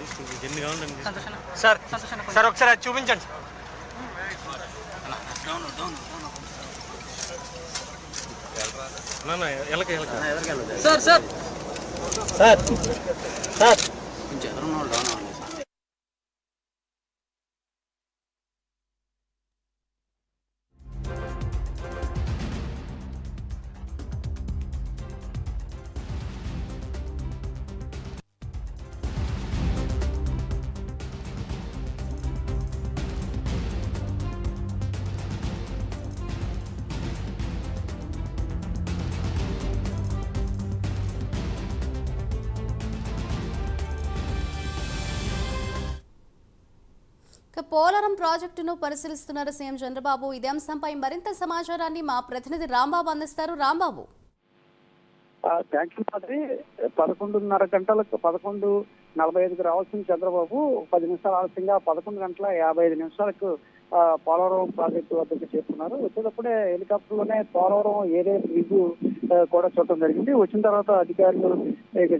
తీసుకోండి ఎన్ని కావాలండి సార్. సార్ ఒకసారి చూపించండి sir. Sir sir sir Polavaram ప్రాజెక్టును పరిశీలిస్తున్నారు సీఎం చంద్రబాబు. ఇదే అంశంపై మరింత సమాచారాన్ని మా ప్రతినిధి రాంబాబు అందిస్తారు. రాంబాబు. Thank you Madhavi. 11:30 గంటలకు 11:45కు రావాల్సిన చంద్రబాబు 10 నిమిషాలు ఆలస్యంగా 11:55 పోలవరం ప్రాజెక్టు వద్దకు చేరుకున్నారు. వచ్చేటప్పుడే హెలికాప్టర్లోనే పోలవరం ఏరియా రివ్యూ కూడా చూడటం జరిగింది. వచ్చిన తర్వాత అధికారులు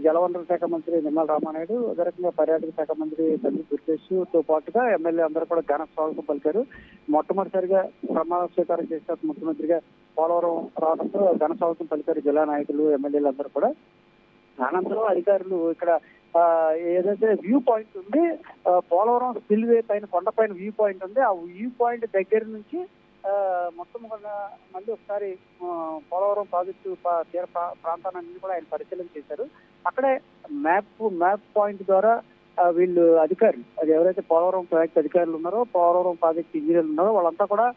జలవనరుల శాఖ మంత్రి నిమ్మల రామానాయుడు, అదే రకంగా పర్యాటక శాఖ మంత్రి కందులు దుర్గేష్ తో పాటుగా ఎమ్మెల్యే అందరూ కూడా ఘన స్వాగతం పలికారు. మొట్టమొదటిసారిగా ప్రమాణ స్వీకారం చేసిన ముఖ్యమంత్రిగా పోలవరం రావడంతో ఘన స్వాగతం పలికారు జిల్లా నాయకులు, ఎమ్మెల్యేలు అందరూ కూడా. అనంతరం అధికారులు ఇక్కడ ఏదైతే వ్యూ పాయింట్ ఉంది, పోలవరం స్పిల్వే పైన కొండపైన వ్యూ పాయింట్ ఉంది, ఆ వ్యూ పాయింట్ దగ్గర నుంచి మొత్తం మళ్ళీ ఒకసారి పోలవరం ప్రాజెక్టు తీర ప్రాంతాన్ని కూడా ఆయన పరిశీలన చేశారు. అక్కడే మ్యాప్ పాయింట్ ద్వారా వీళ్ళు అధికారులు, అది ఎవరైతే పోలవరం ప్రాజెక్ట్ అధికారులు ఉన్నారో, పోలవరం ప్రాజెక్ట్ ఇంజనీర్లు ఉన్నారో వాళ్ళంతా కూడా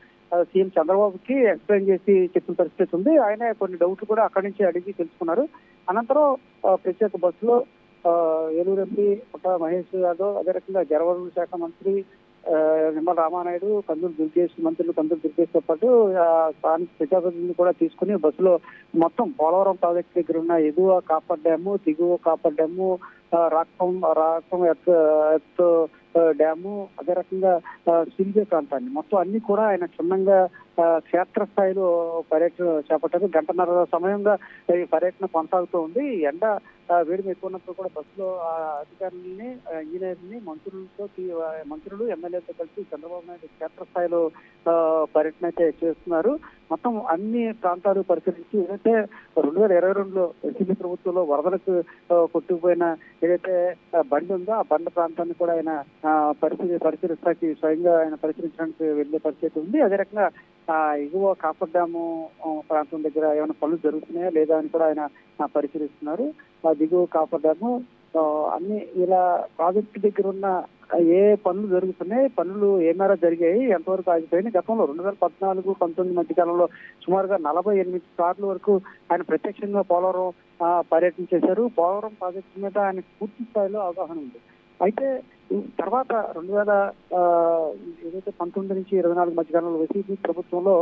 సీఎం చంద్రబాబుకి ఎక్స్ప్లెయిన్ చేసి చెప్పిన పరిస్థితి ఉంది. ఆయన కొన్ని డౌట్లు కూడా అక్కడి నుంచి అడిగి తెలుసుకున్నారు. అనంతరం ప్రత్యేక బస్సులో ఏలూరు ఎంపీ పుట్ట మహేష్ యాదవ్, అదే రకంగా జలవనరుల శాఖ మంత్రి నిమ్మల రామానాయుడు, కందులు దుర్గేష్ తో పాటు స్థానిక ప్రజాప్రతినిధులు కూడా తీసుకుని బస్సులో మొత్తం పోలవరం ప్రాజెక్టు దగ్గర ఉన్న ఎగువ కాపర్ డ్యాము, దిగువ కాపర్ డ్యాము, రాకం ఎత్తు డ్యాము, అదే రకంగా సిల్వే ప్రాంతాన్ని మొత్తం అన్ని కూడా ఆయన క్షుణ్ణంగా క్షేత్రస్థాయిలో పర్యటన చేపట్టారు. గంటన్నర సమయంగా ఈ పర్యటన కొనసాగుతూ ఉంది. ఎండ వేడిమి ఎక్కువ ఉన్నప్పుడు కూడా బస్సులో అధికారులని, ఇంజనీర్ని, మంత్రులు, ఎమ్మెల్యేలతో కలిసి చంద్రబాబు నాయుడు క్షేత్రస్థాయిలో పర్యటన అయితే చేస్తున్నారు. మొత్తం అన్ని ప్రాంతాలు పరిశీలించి ఏదైతే 2022లో వైసీపీ ప్రభుత్వంలో వరదలకు కొట్టుకుపోయిన ఏదైతే బండి ఉందో ఆ బండ ప్రాంతాన్ని కూడా ఆయన పరిశీలిస్తానికి స్వయంగా ఆయన పరిశీలించడానికి వెళ్లే పరిస్థితి ఉంది. అదే రకంగా ఎగువ కాపర్ డ్యాము ప్రాంతం దగ్గర ఏమైనా పనులు జరుగుతున్నాయా లేదా అని కూడా ఆయన పరిశీలిస్తున్నారు. దిగువ కాపర్ డ్యాము అన్ని ఇలా ప్రాజెక్టు దగ్గర ఉన్న ఏ పనులు జరుగుతున్నాయి, పనులు ఏ మేర జరిగాయి, ఎంతవరకు ఆగిపోయినాయి. గతంలో 2014-19 మధ్య కాలంలో సుమారుగా 48 సార్లు వరకు ఆయన ప్రత్యక్షంగా పోలవరం పర్యటన చేశారు. పోలవరం ప్రాజెక్టు మీద ఆయన పూర్తి స్థాయిలో అవగాహన ఉంది. అయితే తర్వాత 2019-24 మధ్యకాలంలో వైసీపీ ప్రభుత్వంలో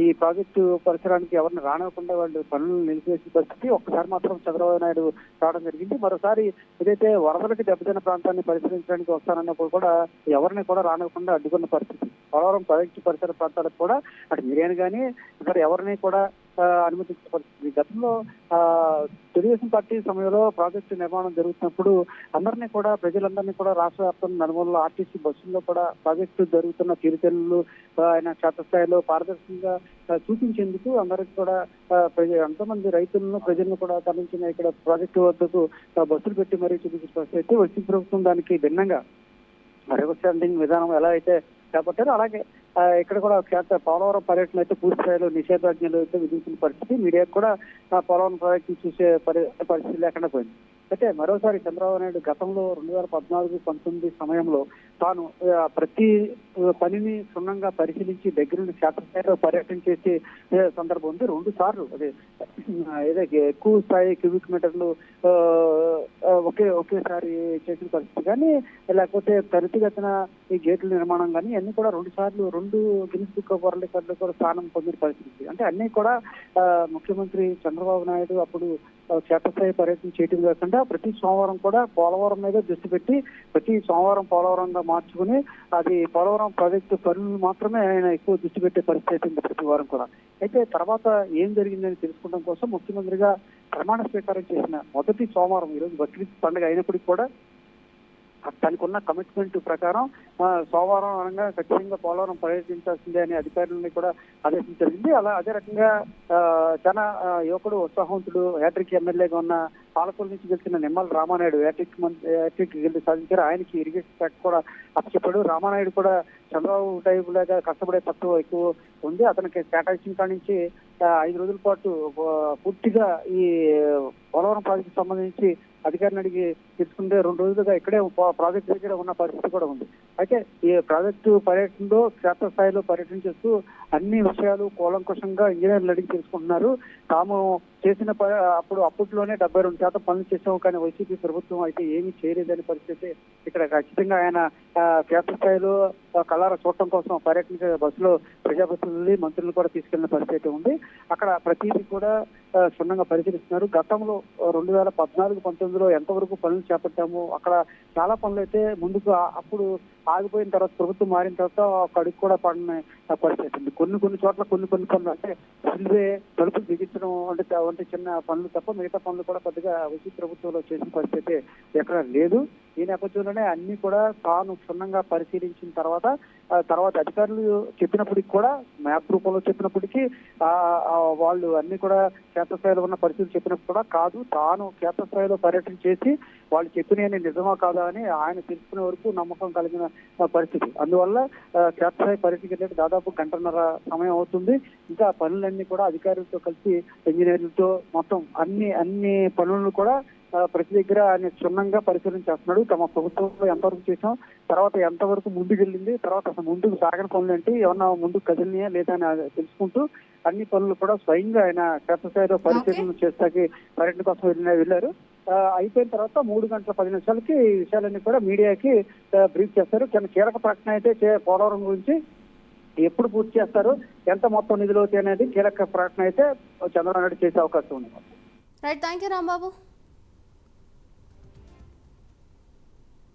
ఈ ప్రాజెక్టు పరిసరానికి ఎవరిని రానివ్వకుండా వాళ్ళు పనులు నిలిపివేసిన పరిస్థితి. ఒక్కసారి మాత్రం చంద్రబాబు నాయుడు రావడం జరిగింది. మరోసారి ఏదైతే వరదలకి దెబ్బతిన్న ప్రాంతాన్ని పరిశీలించడానికి వస్తానన్నప్పుడు కూడా ఎవరిని కూడా రానివ్వకుండా అడ్డుకున్న పరిస్థితి. పోలవరం ప్రాజెక్టు పరిసర ప్రాంతాలకు కూడా అటు మీడియాని కానీ ఇక్కడ ఎవరిని కూడా అనుమతించిన పరిస్థితి. గతంలో తెలుగుదేశం పార్టీ సమయంలో ప్రాజెక్టు నిర్మాణం జరుగుతున్నప్పుడు అందరినీ కూడా, ప్రజలందరినీ కూడా రాష్ట్ర వ్యాప్తంగా నలుమూలలో ఆర్టీసీ బస్సుల్లో కూడా ప్రాజెక్టు జరుగుతున్న తీరుతెన్నులు ఆయన క్షేత్రస్థాయిలో పారదర్శకంగా చూపించేందుకు అందరికి కూడా ఎంతోమంది రైతులను, ప్రజలను కూడా తరలించిన ఇక్కడ ప్రాజెక్టు వద్దకు బస్సులు పెట్టి మరీ చూపించిన పరిస్థితి అయితే వైసీపీ ప్రభుత్వం దానికి భిన్నంగా రివర్స్ స్టాండింగ్ విధానం ఎలా అయితే చేపట్టారు అలాగే ఇక్కడ కూడా పోలవరం పర్యటన అయితే పూర్తి స్థాయిలో నిషేధాజ్ఞలు అయితే విధించిన పరిస్థితి. మీడియాకు కూడా పోలవరం ప్రాజెక్టు చూసే పరిస్థితి లేకుండా పోయింది. అయితే మరోసారి చంద్రబాబు నాయుడు గతంలో 2014-19 సమయంలో తాను ప్రతి పనిని క్షుణ్ణంగా పరిశీలించి దగ్గర నుండి క్షేత్రస్థాయిలో పర్యటన చేసే సందర్భం ఉంది. 2 సార్లు అదే ఏదైతే ఎక్కువ స్థాయి క్యూబిక్ మీటర్లు ఒకేసారి చేసిన పరిస్థితి కానీ, లేకపోతే త్వరితగతిన ఈ గేట్ల నిర్మాణం కానీ అన్ని కూడా 2 సార్లు 2 గిన్నిస్ బుక్ ఆఫ్ వరల్డ్ రికార్డులు కూడా స్థానం పొందిన పరిస్థితి. అంటే అన్ని కూడా ముఖ్యమంత్రి చంద్రబాబు నాయుడు అప్పుడు క్షేత్రస్థాయి పర్యటన చేయడం కాకుండా ప్రతి సోమవారం కూడా పోలవరం మీద దృష్టి పెట్టి ప్రతి సోమవారం పోలవరంగా మార్చుకుని అది పోలవరం ప్రాజెక్టు పనులు మాత్రమే ఆయన ఎక్కువ దృష్టి పెట్టే పరిస్థితి ఉంది ప్రతి వారం కూడా. అయితే తర్వాత ఏం జరిగిందని తెలుసుకోవడం కోసం ముఖ్యమంత్రిగా ప్రమాణ స్వీకారం చేసిన మొదటి సోమవారం, ఈరోజు బక్రీద్ పండుగ అయినప్పటికీ కూడా దానికి ఉన్న కమిట్మెంట్ ప్రకారం సోమవారం అనగా ఖచ్చితంగా పోలవరం పర్యటించాల్సిందే అనే అధికారులని కూడా ఆదేశించింది. అదే రకంగా చాలా యువకుడు ఉత్సాహవంతుడు హ్యాట్రిక్ ఎమ్మెల్యేగా ఉన్న పాలకొల్లు నుంచి గెలిచిన నిమ్మల రామానాయుడు హ్యాట్రిక్ గెలిచి సాధించారు. ఆయనకి ఇరిగేషన్ శాఖ కూడా అప్పచెప్పాడు. రామానాయుడు కూడా చంద్రబాబు టైపు లాగా కష్టపడే తత్వం ఎక్కువ ఉంది. అతనికి కేటాయించిన కాడి నుంచి 5 రోజుల పాటు పూర్తిగా ఈ పోలవరం ప్రాజెక్టు సంబంధించి అధికారిని అడిగి తెలుసుకుంటే 2 రోజులుగా ఇక్కడే ప్రాజెక్టు దగ్గర ఉన్న పరిస్థితి కూడా ఉంది. అయితే ఈ ప్రాజెక్టు పర్యటనలో క్షేత్రస్థాయిలో పర్యటన చేస్తూ అన్ని విషయాలు కూలంకషంగా ఇంజనీర్లు అడిగి తెలుసుకుంటున్నారు. తాము చేసిన అప్పట్లోనే 72% పనులు చేసాము, కానీ వైసీపీ ప్రభుత్వం అయితే ఏమీ చేయలేదని పరిస్థితి. ఇక్కడ ఖచ్చితంగా ఆయన క్షేత్రస్థాయిలో కళ్ళారా చూడటం కోసం పర్యటన బస్సులో ప్రజాప్రతినిధులు మంత్రులు కూడా తీసుకెళ్లిన పరిస్థితి ఉంది. అక్కడ ప్రతిదీ కూడా క్షుణ్ణంగా పరిశీలిస్తున్నారు. గతంలో 2014-19లో ఎంతవరకు పనులు చేపట్టాము, అక్కడ చాలా పనులు అయితే ముందుకు అప్పుడు ఆగిపోయిన తర్వాత ప్రభుత్వం మారిన తర్వాత ఒక అడుగు కూడా పడిన పరిస్థితి ఉంది. కొన్ని చోట్ల కొన్ని పనులు అంటే రైల్వే తలుపులు బిగించడం అంటే చిన్న పనులు తప్ప మిగతా పనులు కూడా కొద్దిగా వైసీపీ ప్రభుత్వంలో చేసిన పరిస్థితి ఎక్కడ లేదు. ఈ నేపథ్యంలోనే అన్ని కూడా తాను క్షుణ్ణంగా పరిశీలించిన తర్వాత అధికారులు చెప్పినప్పటికీ కూడా మ్యాప్ రూపంలో చెప్పినప్పటికీ వాళ్ళు అన్ని కూడా క్షేత్రస్థాయిలో ఉన్న పరిస్థితులు చెప్పినప్పుడు కూడా కాదు, తాను క్షేత్రస్థాయిలో పర్యటన చేసి వాళ్ళు చెప్పిన నిజమా కాదా అని ఆయన తెలుసుకునే వరకు నమ్మకం కలిగిన పరిస్థితి. అందువల్ల క్షేత్రస్థాయి పర్యటనకి దాదాపు 1.5 సమయం అవుతుంది. ఇంకా పనులన్నీ కూడా అధికారులతో కలిసి ఇంజనీర్లతో మొత్తం అన్ని పనులను కూడా ప్రతి దగ్గర ఆయన క్షుణ్ణంగా పరిశీలన చేస్తున్నాడు. తమ ప్రభుత్వంలో ఎంతవరకు చేసాం, తర్వాత ఎంతవరకు ముందుకు వెళ్ళింది, తర్వాత అసలు ముందుకు సాగని పనులు ఏంటి, ఏమన్నా ముందుకు కదిలినాయా లేదా అని తెలుసుకుంటూ అన్ని పనులు కూడా స్వయంగా ఆయన క్షేత్రస్థాయిలో పరిశీలన చేస్తాకి పర్యటన కోసం వెళ్ళారు. అయిపోయిన తర్వాత 3:10 ఈ విషయాలన్నీ కూడా మీడియాకి బ్రీఫ్ చేస్తారు. కీలక ప్రకటన అయితే పోలవరం గురించి ఎప్పుడు పూర్తి చేస్తారు, ఎంత మొత్తం నిధులు అవుతాయి అనేది కీలక ప్రకటన అయితే చంద్రబాబు నాయుడు చేసే అవకాశం ఉంది. Right, thank you Rambabu.